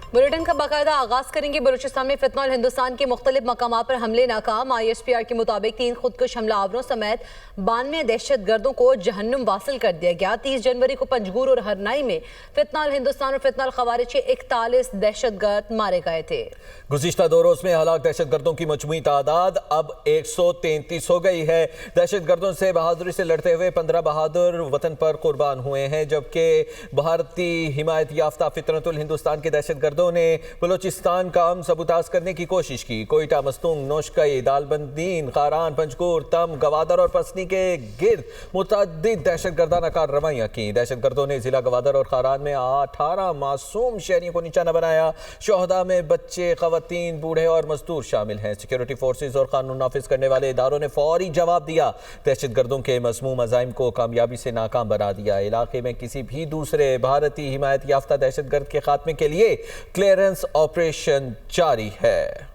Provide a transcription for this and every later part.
Bulletin का बाकायदा आगाज करेंगे। बलूचिस्तान में फितनल हिंदुस्तान के मुख्तलिफ मकामात पर हमले नाकाम। ISPR के मुताबिक 3 खुदकुश हमला आवरों समेत 92 दहशत गर्दों को जहन्नुम वासिल कर दिया गया। 30 जनवरी को पंजगूर और हरनाई में फितनल हिंदुस्तान और फितनल खवारिज के 41 दहशत गर्द मारे गए थे। गुज़िश्ता 2 रोज में हलाक दहशत गर्दों की मजमूई तादाद अब 133 हो गई है। दहशत गर्दों से बहादुरी से लड़ते हुए 15 बहादुर वतन पर कुर्बान हुए हैं, जबकि भारतीय हिमायत याफ्ता फितरतुल हिंदुस्तान के दहशत गर्दों ने बलूचिस्तान का अमन सबूताज करने की कोशिश की। कोयटा, मस्तूंग, नोशकई, दालबंदीन, खारान, पंजगूर, तम, गवादर और पसनी के गिर्द मुतअद्दिद दहशत गर्दाना कार्रवाइयाँ की। दहशत गर्दों ने जिला गवादर और खारान में 18 मासूम शहरियों को निशाना बनाया। शोहदा में बच्चे, खवातीन, बूढ़े और मजदूर शामिल हैं। सिक्योरिटी फोर्सेज और कानून नाफिज करने वाले इदारों ने फौरी जवाब दिया। दहशत गर्दों के मज़मूम अज़ाइम को कामयाबी से नाकाम बना दिया। इलाके में किसी भी दूसरे भारतीय हिमायत याफ्ता दहशत गर्द के खात्मे के लिए क्लियरेंस ऑपरेशन जारी है।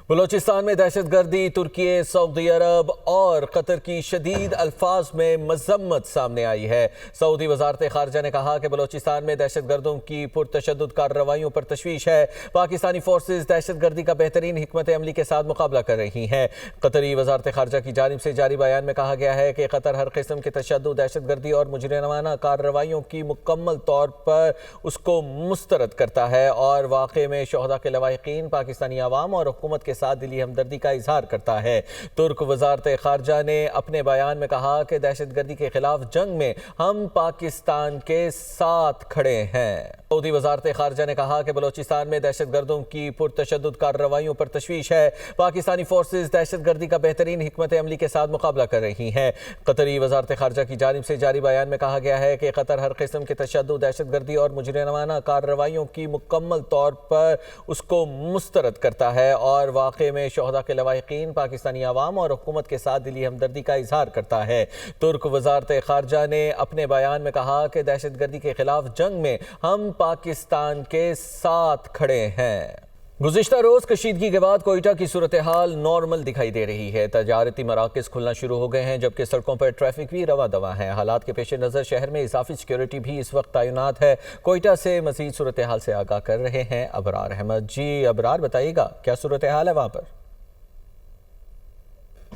बलूचिस्तान में दहशत गर्दी तुर्की, सऊदी अरब और कतर की शदीद अल्फाज में मजम्मत सामने आई है। सऊदी वजारत खारजा ने कहा कि बलूचिस्तान में दहशत गर्दों की पुरतशद्दुद कार्रवाइयों पर तशवीश है। पाकिस्तानी फोर्सेज दहशत गर्दी का बेहतरीन हिकमत अमली के साथ मुकाबला कर रही हैं। कतरी वजारत खारजा की जानिब से जारी बयान में कहा गया है कि कतर हर किस्म के तशद्दुद, दहशत गर्दी और मुजरिमाना कार्रवाइयों की मुकम्मल तौर पर उसको मुस्तरद करता है और वाक़े में शोहदा के लवाहिकीन, पाकिस्तानी अवाम और हुकूमत के साथ दिली हमदर्दी का इजहार करता है। तुर्क वजारत खारजा ने अपने बयान में कहा कि दहशत गर्दी के खिलाफ जंग में हम पाकिस्तान के साथ खड़े हैं। सऊदी वजारत खारजा ने कहा कि बलूचिस्तान में दहशत गर्दों की पुरतशद्दुद कार्रवाइयों पर तशवीश है। पाकिस्तानी फोर्सेज दहशत गर्दी का बेहतरीन हिकमत अमली के साथ मुकाबला कर रही हैं। कतरी वजारत खारजा की जानिब से जारी बयान में कहा गया है कि कतर हर किस्म के तशद्दुद, दहशत गर्दी और मुजरिमाना कार्रवाइयों की मुकम्मल तौर पर उसको मुस्तरद करता है और वाक़े में शोहदा के लवाहिकीन, पाकिस्तानी अवाम और हुकूमत के साथ दिली हमदर्दी का इजहार करता है। तुर्क वजारत खारजा ने अपने बयान में कहा कि दहशत गर्दी के खिलाफ जंग में हम पाकिस्तान के साथ खड़े हैं। गुज़िश्ता रोज़ कशीदगी के बाद कोयटा की सूरत हाल नॉर्मल दिखाई दे रही है। तजारती मराकज़ खुलना शुरू हो गए हैं, जबकि सड़कों पर ट्रैफिक भी रवा दवा है। हालात के पेश नज़र शहर में इजाफी सिक्योरिटी भी इस वक्त तैनात है। कोयटा से मज़ीद सूरत हाल से आगाह कर रहे हैं अबरार अहमद। जी अबरार, बताइएगा क्या सूरत हाल है वहाँ पर?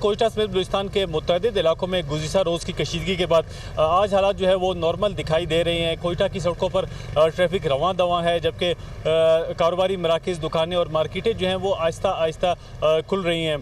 कोयटा समेत बलूचिस्तान के मुतअद्दिद इलाकों में गुज़िश्ता रोज़ की कशीदगी के बाद आज हालात जो है वो नॉर्मल दिखाई दे रहे हैं। कोयटा की सड़कों पर ट्रैफिक रवां दवा है, जबकि कारोबारी मराकज़, दुकानें और मार्केटें जो हैं वो आहिस्ता आहिस्ता खुल रही हैं।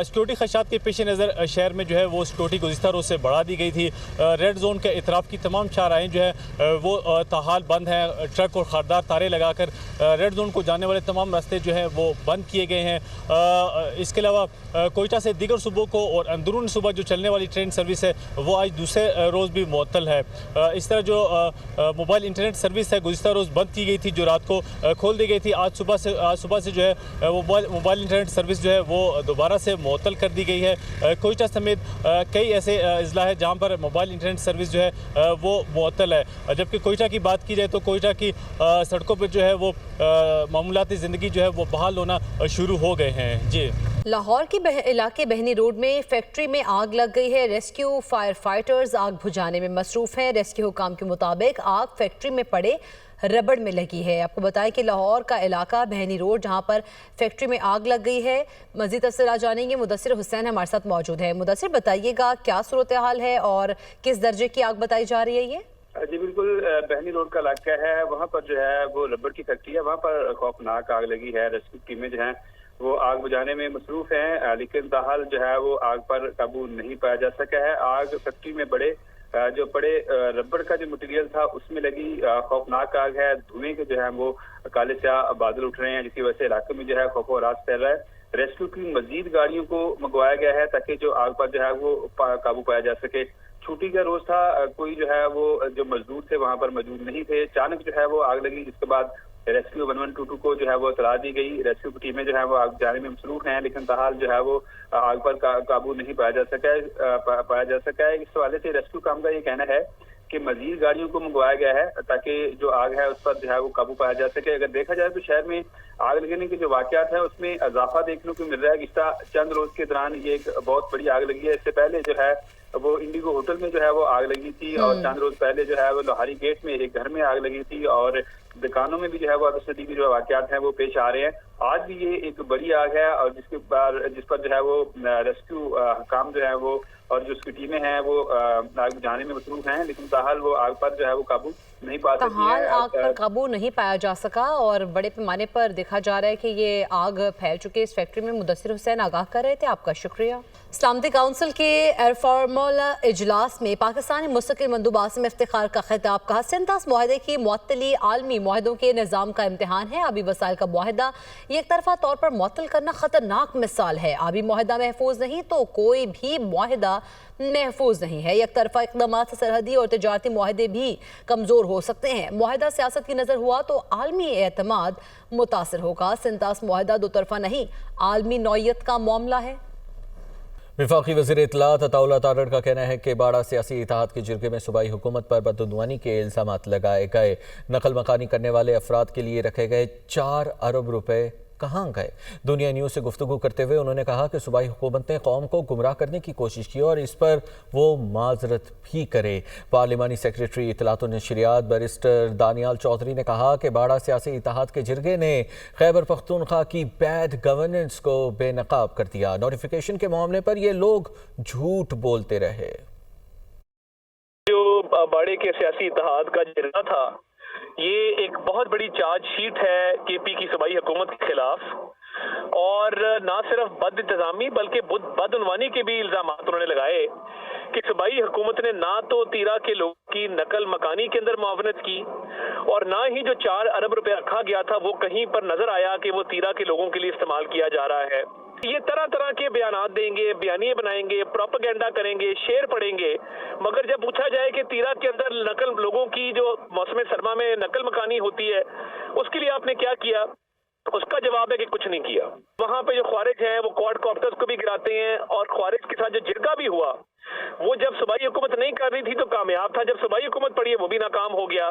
सिक्योरिटी खदशात के पेश नज़र शहर में जो है वो सिक्योरिटी गुज़िश्ता रोज़ से बढ़ा दी गई थी। रेड जोन के इतराफ़ की तमाम शाहराहें जो है वो ताहाल बंद हैं। ट्रक और खारदार तारे लगाकर रेड जोन को जाने वाले तमाम रास्ते जो हैं वो बंद किए गए हैं। इसके अलावा कोयटा से दीगर सुबह को और अंदरून सुबह जो चलने वाली ट्रेन सर्विस है वो आज दूसरे रोज़ भी मुअत्तल है। इस तरह जो मोबाइल इंटरनेट सर्विस है गुज़िश्ता रोज़ बंद की गई थी, जो रात को खोल दी गई थी, आज सुबह से जो है मोबाइल इंटरनेट सर्विस जो है वो दोबारा से मुअत्तल कर दी गई है। कोयटा समेत कई ऐसे अजला है जहाँ पर मोबाइल इंटरनेट सर्विस जो है वो मुअत्तल है। जबकि कोयटा की बात की जाए तो कोयटा की सड़कों पर जो है वो मामूलाती ज़िंदगी जो है वो बहाल होना शुरू हो गए हैं। जी, लाहौर के इलाके बहनी रोड में फैक्ट्री में आग लग गई है। रेस्क्यू फायर फाइटर्स आग बुझाने में मसरूफ हैं। रेस्क्यू हुकाम के मुताबिक आग फैक्ट्री में पड़े रबड़ में लगी है। आपको बताएं कि लाहौर का इलाका बहनी रोड जहां पर फैक्ट्री में आग लग गई है। मजीद तफसीलात जानेंगे। मुदस्सिर हुसैन हमारे साथ मौजूद है। मुदस्सिर, बताइएगा क्या सूरत हाल है और किस दर्जे की आग बताई जा रही है ये? जी बिल्कुल, बहनी रोड का इलाका है, वहाँ पर जो है वो रबड़ की फैक्ट्री है, वहाँ पर खौफनाक आग लगी है। रेस्क्यू टीमें जो हैं वो आग बुझाने में मसरूफ हैं, लेकिन ताहाल जो है वो आग पर काबू नहीं पाया जा सका है। आग फैक्ट्री में जो पड़े रबड़ का जो मटेरियल था उसमें लगी खौफनाक आग है। धुएं के जो है वो काले स्याह बादल उठ रहे हैं, जिसकी वजह से इलाके में जो है खौफ और राज फैल रहा है। रेस्क्यू की मजीद गाड़ियों को मंगवाया गया है ताकि जो आग पर जो है वो काबू पाया जा सके। छुट्टी का रोज था, कोई जो है वो जो मजदूर थे वहां पर मौजूद नहीं थे। अचानक जो है वो आग लगी, जिसके बाद रेस्क्यू 1122 को जो है वो इतला दी गई। रेस्क्यू की टीमें जो है वो आग बुझाने में मसरूफ हैं, लेकिन ताहाल जो है वो आग पर काबू नहीं पाया जा सका है। इस हवाले से रेस्क्यू काम का ये कहना है कि मजीद गाड़ियों को मंगवाया गया है ताकि जो आग है उस पर जो है वो काबू पाया जा सके। अगर देखा जाए तो शहर में आग लगने के जो वाकयात है उसमें इजाफा देखने को मिल रहा है। पिछला चंद रोज के दौरान ये एक बहुत बड़ी आग लगी है। इससे पहले जो है वो इंडिगो होटल में जो है वो आग लगी थी, और चंद रोज पहले जो है वो लोहारी गेट में एक घर में आग लगी थी, और दुकानों में भी जो है वो आतशबाजी की जो वाकयात हैं वो पेश आ रहे हैं। आज भी ये एक बड़ी आग है, और जिस पर जो है वो रेस्क्यू काम जो है वो और जो उसकी टीमें हैं वो आग बुझाने में मसरूफ हैं, लेकिन ताहाल वो आग पर जो है वो काबू नहीं पा सकी है। आग पर काबू नहीं पाया जा सका और बड़े पैमाने पर देखा जा रहा है कि ये आग फैल चुकी है इस फैक्ट्री में। मुदस्सिर हुसैन आगाह कर रहे थे, आपका शुक्रिया। सलामती काउंसिल के एयरफॉर्मल इजलास में पाकिस्तानी मुस्तकिल मंदूब आसिम इफ्तिखार का खिताब। कहा सिंतास मुआहदे की मुअत्तली आलमी मुआहदों के निज़ाम का इम्तिहान है। आबी वसाइल का मुआहदा एक तरफा तौर पर मुअत्तल करना खतरनाक मिसाल है। आबी मुआहदा महफूज नहीं तो कोई भी मुआहदा महफूज नहीं है। एक तरफा इक़दामात से सरहदी और तिजारती मुआहदे भी कमज़ोर हो सकते हैं। मुआहदा सियासत की नज़र हुआ तो आलमी एतमाद मुतासर होगा। सिंतास मुआहदा दो तरफा नहीं, आलमी नौयत का मामला है। वफाकी वज़ीर इत्तलात अताउल्लाह तारड़ का कहना है कि बाड़ा सियासी इत्तेहाद के जिरगे में सूबाई हुकूमत पर बदउनवानी के इल्ज़ामात लगाए गए। नकल मकानी करने वाले अफराद के लिए रखे गए 4 अरब रुपए कहाँ गए? दुनिया न्यूज़ से गुफ्तगू करते हुए उन्होंने कहा कि सूबाई हुकूमत ने कौम को गुमराह करने की कोशिश की और इस पर वो माजरत भी करे। पार्लिमानी सेक्रेटरी इत्तलात और नशरियात बैरिस्टर दानियाल चौधरी ने कहा कि बाड़ा सियासी इत्तेहाद के जिरगे ने खैबर पख्तूनख्वा की बैड गवर्नेंस को बेनकाब कर दिया। नोटिफिकेशन के मामले पर ये लोग झूठ बोलते रहे। जो बाड़े के सियासी इत्तेहाद का जिरगा था, ये एक बहुत बड़ी चार्ज शीट है केपी की सूबाई हुकूमत के खिलाफ, और ना सिर्फ बद इंतजामी बल्कि बदउनवानी के भी इल्जामात उन्होंने लगाए कि सूबाई हुकूमत ने ना तो तीरा के लोगों की नकल मकानी के अंदर मुआवनत की, और ना ही जो 4 अरब रुपए रखा गया था वो कहीं पर नजर आया कि वो तीरा के लोगों के लिए इस्तेमाल किया जा रहा है। ये तरह तरह के बयानात देंगे, बयानिए बनाएंगे, प्रोपेगेंडा करेंगे, शेर पढ़ेंगे, मगर जब पूछा जाए कि तीरा के अंदर नकल लोगों की जो मौसम सरमा में नकल मकानी होती है उसके लिए आपने क्या किया, उसका जवाब है कि कुछ नहीं किया। वहां पे जो ख्वारिज हैं वो क्वाड कॉप्टर्स को भी गिराते हैं, और ख्वारिज के साथ जो जिरगा भी हुआ वो जब सूबाई हुकूमत नहीं कर रही थी तो कामयाब था, जब सूबाई हुकूमत पड़ी है वो भी नाकाम हो गया।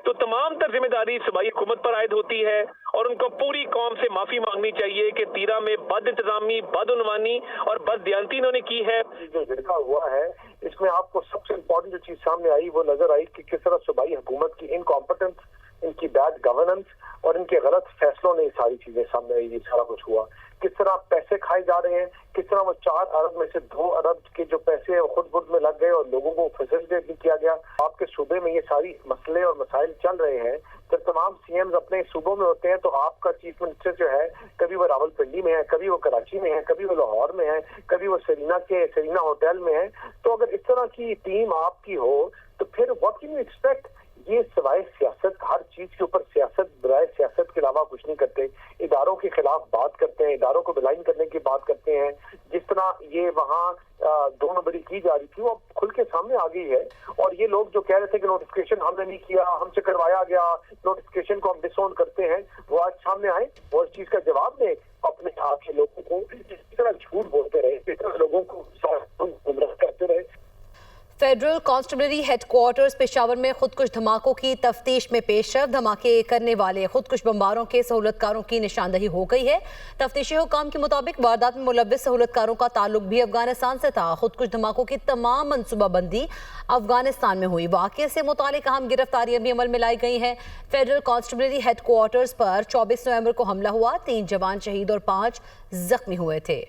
तो तमाम तर जिम्मेदारी सूबाई हुकूमत पर आयद होती है, और उनको पूरी कौम से माफी मांगनी चाहिए कि तीरा में बद इंतजामी, बदउनवानी और बददियानती इन्होंने की है। जो जिरगा हुआ है इसमें आपको सबसे इम्पोर्टेंट जो चीज सामने आई वो नजर आई कि किस तरह सूबाई हुकूमत की इनकॉम्पिटेंस, इनकी बैड गवर्नेंस और इनके गलत फैसलों ने ये सारी चीजें सामने आई। ये सारा कुछ हुआ, किस तरह पैसे खाए जा रहे हैं, किस तरह वो 4 अरब में से 2 अरब के जो पैसे हैं वो खुद बुद में लग गए और लोगों को फैसिलिटेट भी किया गया। आपके सूबे में ये सारी मसले और मसाइल चल रहे हैं, जब तमाम सीएम्स अपने सूबों में होते हैं तो आपका चीफ मिनिस्टर जो है कभी वो रावलपिंडी में है, कभी वो कराची में है, कभी वो लाहौर में है, कभी वो सेरीना होटल में है। तो अगर इस तरह की टीम आपकी हो तो फिर व्हाट कैन यू एक्सपेक्ट? ये सिवाय सियासत, हर चीज के ऊपर सियासत, बराए सियासत के अलावा कुछ नहीं करते। इदारों के खिलाफ बात करते हैं, इदारों को बिलाइन करने की बात करते हैं। जिस तरह ये वहाँ 2 नंबरी की जा रही थी वो खुल के सामने आ गई है। और ये लोग जो कह रहे थे कि नोटिफिकेशन हमने नहीं किया, हमसे करवाया गया, नोटिफिकेशन को हम डिसऑन करते हैं, वो आज सामने आए और इस चीज का जवाब दें। अपने आप के लोगों को इस तरह झूठ बोलते रहे, इस तरह लोगों को गुमराह करते रहे। फेडरल कांस्टेबलरी हेडक्वार्टर्स पेशावर में खुदकुश धमाकों की तफ्तीश में पेशरफ। धमाके करने वाले खुदकुश बमबारों के सहूलतकारों की निशानदही हो गई है। तफ्तीशी हुकाम के मुताबिक वारदात में मुलव्विस सहूलतकारों का ताल्लुक भी अफगानिस्तान से था। खुदकुश धमाकों की तमाम मनसूबाबंदी अफगानिस्तान में हुई। वाक़े से मुतालिक अहम गिरफ्तारियां भी अमल में लाई गई हैं। फेडरल कांस्टेबलरी हेडक्वार्टर्स पर 24 नवंबर को हमला हुआ, 3 जवान शहीद और 5 जख्मी हुए थे।